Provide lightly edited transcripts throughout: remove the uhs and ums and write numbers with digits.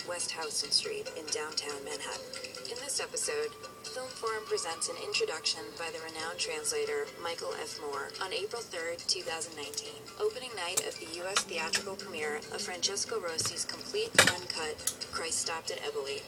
West Houston Street in downtown Manhattan. In this episode, Film Forum presents an introduction by the renowned translator Michael F. Moore on April 3, 2019, opening night of the U.S. theatrical premiere of Francesco Rosi's complete uncut Christ Stopped at Eboli.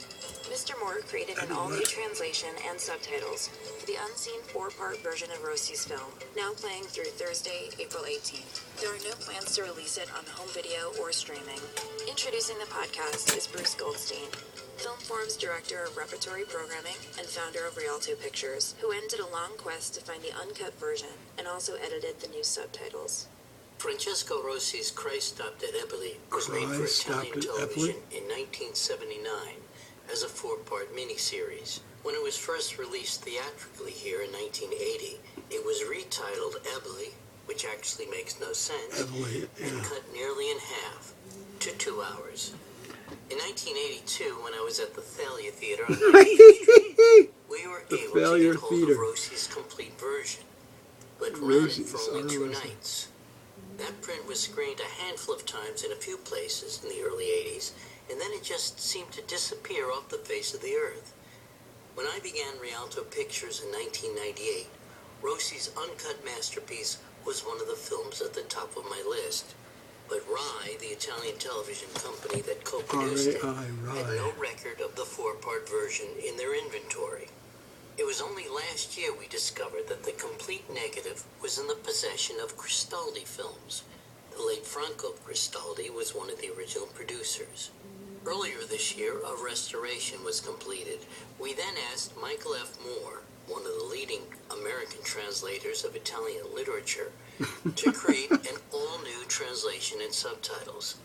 Mr. Moore created an all-new translation and subtitles for the unseen 4-part version of Rosi's film, now playing through Thursday, April 18th. There are no plans to release it on home video or streaming. Introducing the podcast is Bruce Goldstein, Film Forum's Director of Repertory Programming and founder of Rialto Pictures, who ended a long quest to find the uncut version and also edited the new subtitles. Francesco Rosi's Christ Stopped at Eboli was made for Italian television in 1979 as a 4-part miniseries. When it was first released theatrically here in 1980, it was retitled Ebbley, which actually makes no sense, and cut nearly in half to 2 hours. In 1982, when I was at the Thalia Theater on we were able to get hold of Rosi's complete version, but ran it for only 2 nights. That print was screened a handful of times in a few places in the early 80s, and then it just seemed to disappear off the face of the earth. When I began Rialto Pictures in 1998, Rosi's uncut masterpiece was one of the films at the top of my list. But RAI, the Italian television company that co-produced it, had no record of the 4-part version in their inventory. It was only last year we discovered that the complete negative was in the possession of Cristaldi Films. The late Franco Cristaldi was one of the original producers. Earlier this year, a restoration was completed. We then asked Michael F. Moore, one of the leading American translators of Italian literature, to create an all-new translation and subtitles.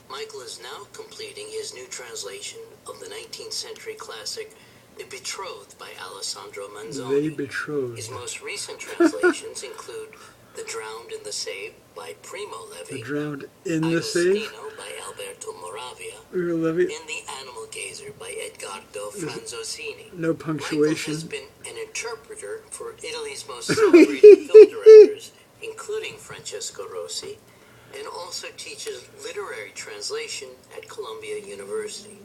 Michael is now completing his new translation of the 19th century classic, The Betrothed by Alessandro Manzoni. The Betrothed. His most recent translations include The Drowned in the Saved by Primo Levy, The Drowned in the Saved by Alberto Moravia, Levy. and The Animal Gazer by Edgardo Franzosini. No punctuation. Michael has been an interpreter for Italy's most celebrated film directors, including Francesco Rosi, and also teaches literary translation at Columbia University.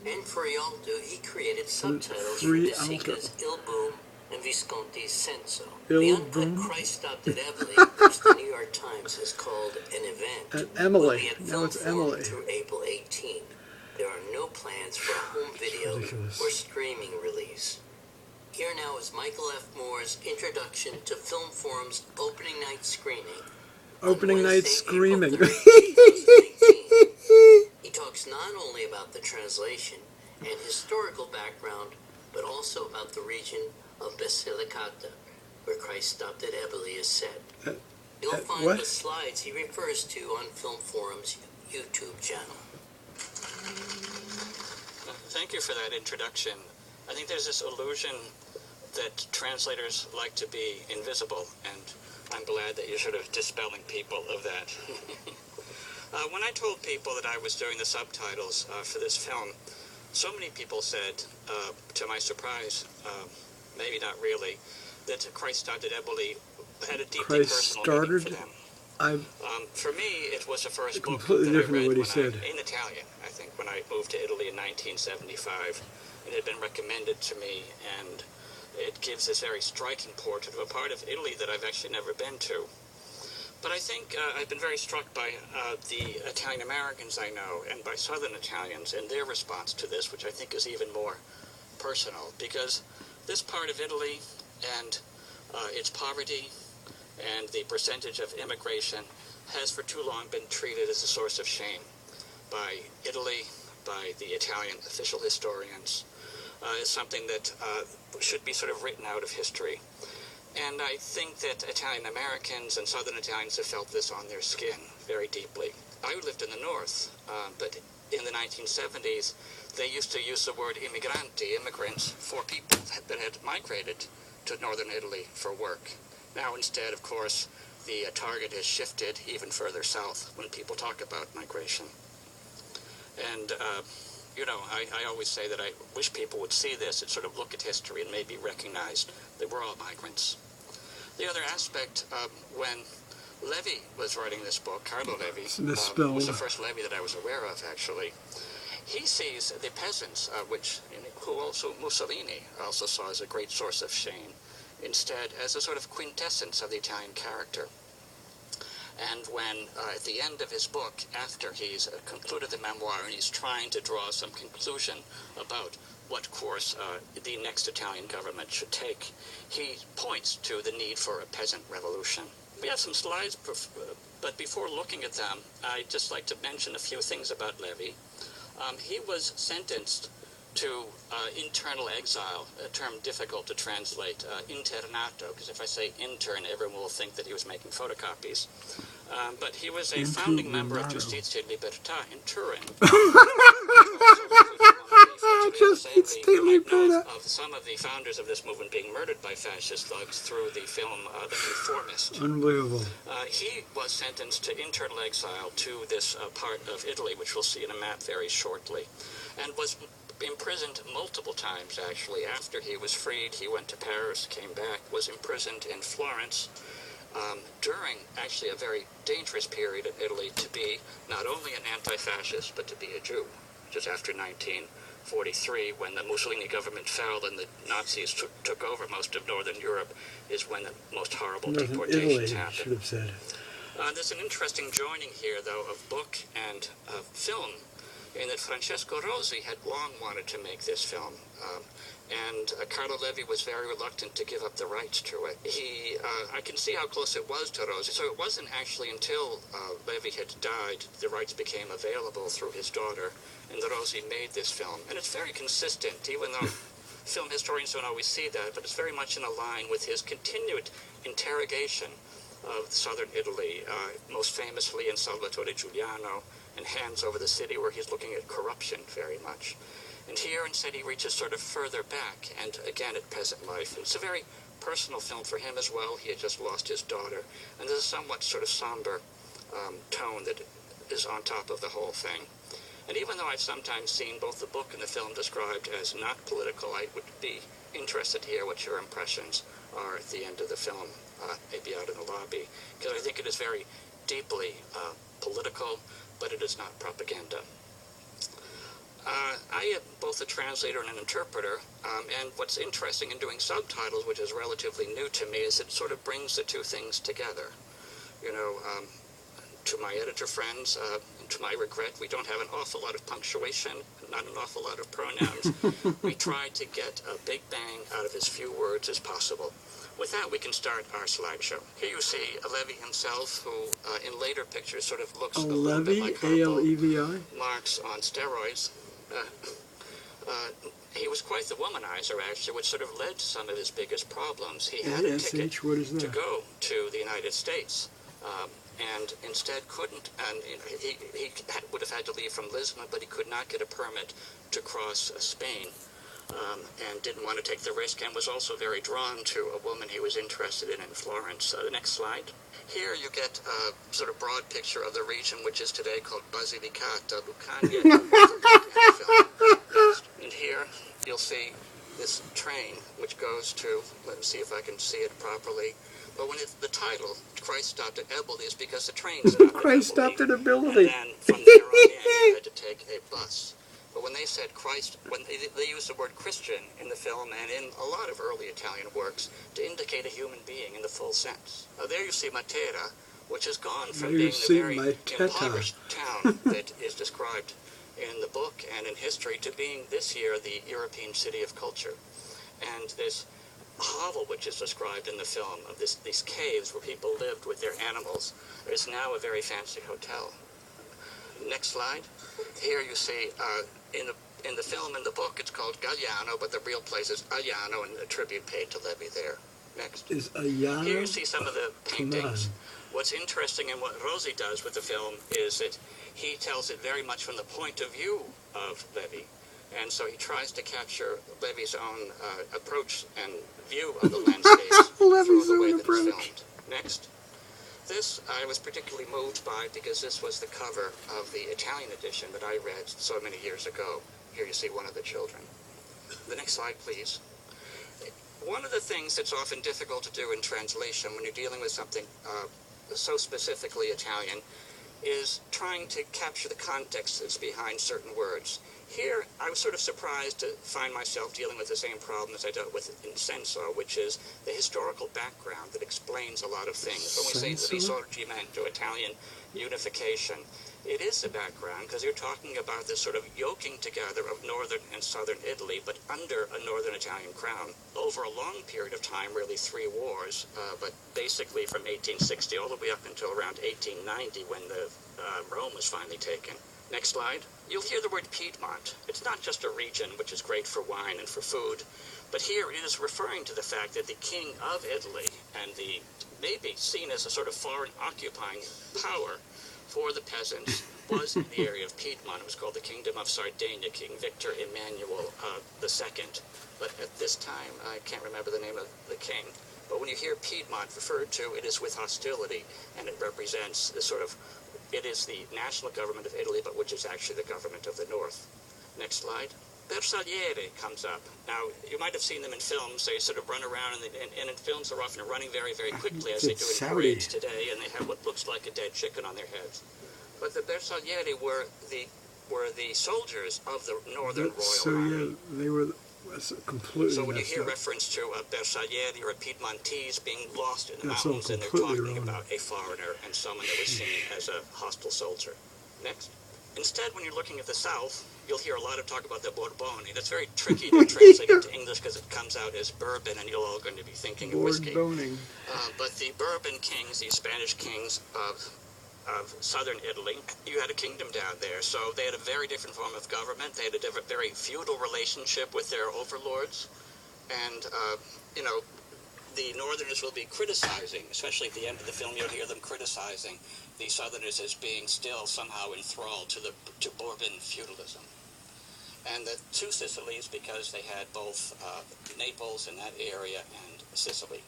And for Rialto, he created subtitles for De Sica's Il Boom and Visconti's Senso. The uncut Christ Stopped at Eboli, which the New York Times has called an event, At Emily. will be at Now it's Film Forum Emily. through April 18. There are no plans for a home video or streaming release. Here now is Michael F. Moore's introduction to Film Forum's opening night screening. Opening night screaming. He talks not only about the translation and historical background, but also about the region of Buzzy Licata, where Christ Stopped at Eboli is set. You'll find the slides he refers to on Film Forum's YouTube channel. Thank you for that introduction. I think there's this illusion that translators like to be invisible, and I'm glad that you're sort of dispelling people of that. When I told people that I was doing the subtitles for this film, so many people said, to my surprise, maybe not really, that Christ Stopped at Eboli had a deeply personal meaning for them. For me, it was the first book that I read in Italian, I think, when I moved to Italy in 1975. It had been recommended to me, and it gives this very striking portrait of a part of Italy that I've actually never been to. But I think I've been very struck by the Italian Americans I know and by Southern Italians and their response to this, which I think is even more personal, because this part of Italy and its poverty and the percentage of immigration has for too long been treated as a source of shame by Italy, by the Italian official historians. It's something that should be sort of written out of history. And I think that Italian Americans and Southern Italians have felt this on their skin very deeply. I lived in the North, but in the 1970s, they used to use the word immigranti, immigrants, for people that had migrated to northern Italy for work. Now instead, of course, the target has shifted even further south when people talk about migration. And, I always say that I wish people would see this and sort of look at history and maybe recognize that we're all migrants. The other aspect, when Levy was writing this book, Carlo Levi, was the first Levy that I was aware of, actually. he sees the peasants, who also Mussolini also saw as a great source of shame, instead as a sort of quintessence of the Italian character. And when, at the end of his book, after he's concluded the memoir and he's trying to draw some conclusion about what course the next Italian government should take, he points to the need for a peasant revolution. We have some slides, but before looking at them, I'd just like to mention a few things about Levy. He was sentenced to internal exile, a term difficult to translate, internato, because if I say intern, everyone will think that he was making photocopies. But he was a founding member of Giustizia e Libertà in Turin. Of some of the founders of this movement being murdered by fascist thugs through the film The Conformist. Unbelievable. He was sentenced to internal exile to this part of Italy, which we'll see in a map very shortly, and was imprisoned multiple times, actually. After he was freed, he went to Paris, came back, was imprisoned in Florence, during actually a very dangerous period in Italy to be not only an anti-fascist, but to be a Jew, just after 1943, when the Mussolini government fell and the Nazis took over most of Northern Europe, is when the most horrible deportations happened. Should have said. There's an interesting joining here, though, of book and film, in that Francesco Rosi had long wanted to make this film, and Carlo Levi was very reluctant to give up the rights to it. I can see how close it was to Rosi, so it wasn't actually until Levi had died the rights became available through his daughter, and that Rosi made this film. And it's very consistent, even though film historians don't always see that, but it's very much in a line with his continued interrogation of southern Italy, most famously in Salvatore Giuliano, and Hands Over the City, where he's looking at corruption very much. And here, instead, he reaches sort of further back, and again at peasant life. It's a very personal film for him as well. He had just lost his daughter, and there's a somewhat sort of somber tone that is on top of the whole thing. And even though I've sometimes seen both the book and the film described as not political, I would be interested to hear what your impressions are at the end of the film, maybe out in the lobby, because I think it is very deeply political, but it is not propaganda. I am both a translator and an interpreter, and what's interesting in doing subtitles, which is relatively new to me, is it sort of brings the two things together. You know, to my editor friends, to my regret, we don't have an awful lot of punctuation, not an awful lot of pronouns. We tried to get a big bang out of as few words as possible. With that, we can start our slideshow. Here you see Levy himself, who in later pictures sort of looks a little bit like Alevi, Marx on steroids. He was quite the womanizer, actually, which sort of led to some of his biggest problems. He had a ticket to go to the United States, and instead couldn't, and he would have had to leave from Lisbon, but he could not get a permit to cross Spain, and didn't want to take the risk, and was also very drawn to a woman he was interested in Florence. The next slide. Here you get a sort of broad picture of the region, which is today called Buzzy Licata Luke Anja. And here you'll see this train, which goes to, let me see if I can see it properly. But when the title, Christ Stopped at Eboli, is because the train stopped at Christ stopped at Eboli. And then from there on in, you had to take a bus. But when they said Christ, when they used the word Christian in the film and in a lot of early Italian works to indicate a human being in the full sense. There you see Matera, which has gone from being the very impoverished town that is described in the book and in history to being this year the European city of culture. And this hovel, which is described in the film, of these caves where people lived with their animals, is now a very fancy hotel. Next slide. Here you see in the film and the book it's called Galliano, but the real place is Agliano, and a tribute paid to Levy there. Next. Is Agliano? Here you see some of the paintings. What's interesting in what Rosi does with the film is that he tells it very much from the point of view of Levy. And so he tries to capture Levy's own approach and view of the landscapes through the way that it's filmed. Next. This I was particularly moved by because this was the cover of the Italian edition that I read so many years ago. Here you see one of the children. The next slide, please. One of the things that's often difficult to do in translation when you're dealing with something so specifically Italian is trying to capture the context that's behind certain words. Here, I was sort of surprised to find myself dealing with the same problem as I dealt with in Senso, which is the historical background that explains a lot of things. When we say the Risorgimento, Italian unification, it is the background because you're talking about this sort of yoking together of northern and southern Italy, but under a northern Italian crown. Over a long period of time, really 3 wars, but basically from 1860 all the way up until around 1890 when the Rome was finally taken. Next slide. You'll hear the word Piedmont. It's not just a region which is great for wine and for food, but here it is referring to the fact that the king of Italy and the maybe seen as a sort of foreign occupying power for the peasants was in the area of Piedmont. It was called the Kingdom of Sardinia, King Victor Emmanuel II. But at this time, I can't remember the name of the king. But when you hear Piedmont referred to, it is with hostility, and it represents the sort of, it is the national government of Italy, but which is actually the government of the North. Next slide. Bersaglieri comes up. Now, you might have seen them in films. They sort of run around, and in films they're often running very, very quickly, as they do in parades today, and they have what looks like a dead chicken on their heads. But the Bersaglieri were the soldiers of the Northern Royal Army. Yeah, they were completely. So when you hear reference to a Bersaglieri or a Piedmontese being lost in the mountains, and they're talking about a foreigner and someone that was seen as a hostile soldier. Next. Instead, when you're looking at the South, you'll hear a lot of talk about the Borboni. That's very tricky to translate into English because it comes out as bourbon, and you're all going to be thinking of whiskey. But the Bourbon kings, the Spanish kings of southern Italy, you had a kingdom down there. So they had a very different form of government. They had a different, very feudal relationship with their overlords. And, the Northerners will be criticizing, especially at the end of the film, you'll hear them criticizing the Southerners as being still somehow enthralled to Bourbon feudalism. And the two Sicilies, because they had both Naples in that area and Sicily.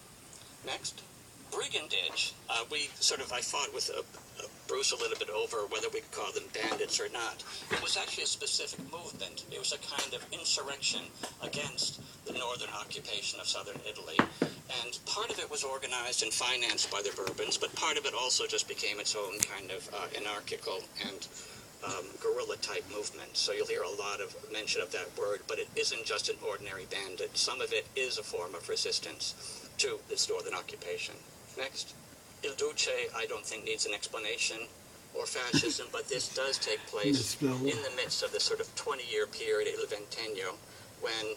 Next. Brigandage. I fought with Bruce a little bit over whether we could call them bandits or not. It was actually a specific movement. It was a kind of insurrection against the northern occupation of southern Italy. And part of it was organized and financed by the Bourbons, but part of it also just became its own kind of anarchical and guerrilla-type movement. So you'll hear a lot of mention of that word, but it isn't just an ordinary bandit. Some of it is a form of resistance to this northern occupation. Next. Il Duce, I don't think needs an explanation, or fascism, but this does take place in the midst of this sort of 20-year period, Il Ventennio, when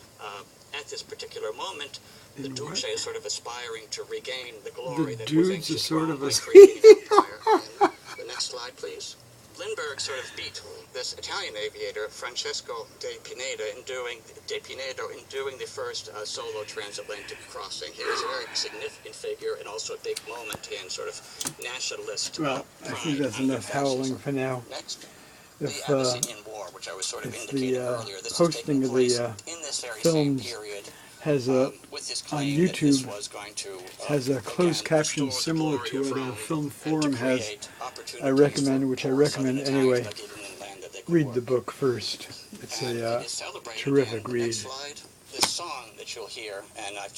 at this particular moment, the Duce is sort of aspiring to regain the glory that was ancient Rome by creating an empire. The next slide, please. Lindbergh sort of beat this Italian aviator, Francesco Pinedo, in doing the first solo transatlantic crossing. He was a very significant figure and also a big moment in sort of nationalist Well, I think that's enough howling for now. Next. The Abyssinian War, which I was sort of indicating earlier. This posting of the films has a on YouTube has a closed caption similar to what a film forum has. I recommend anyway. Read the book first. It's a terrific read. This song that you'll hear, and I've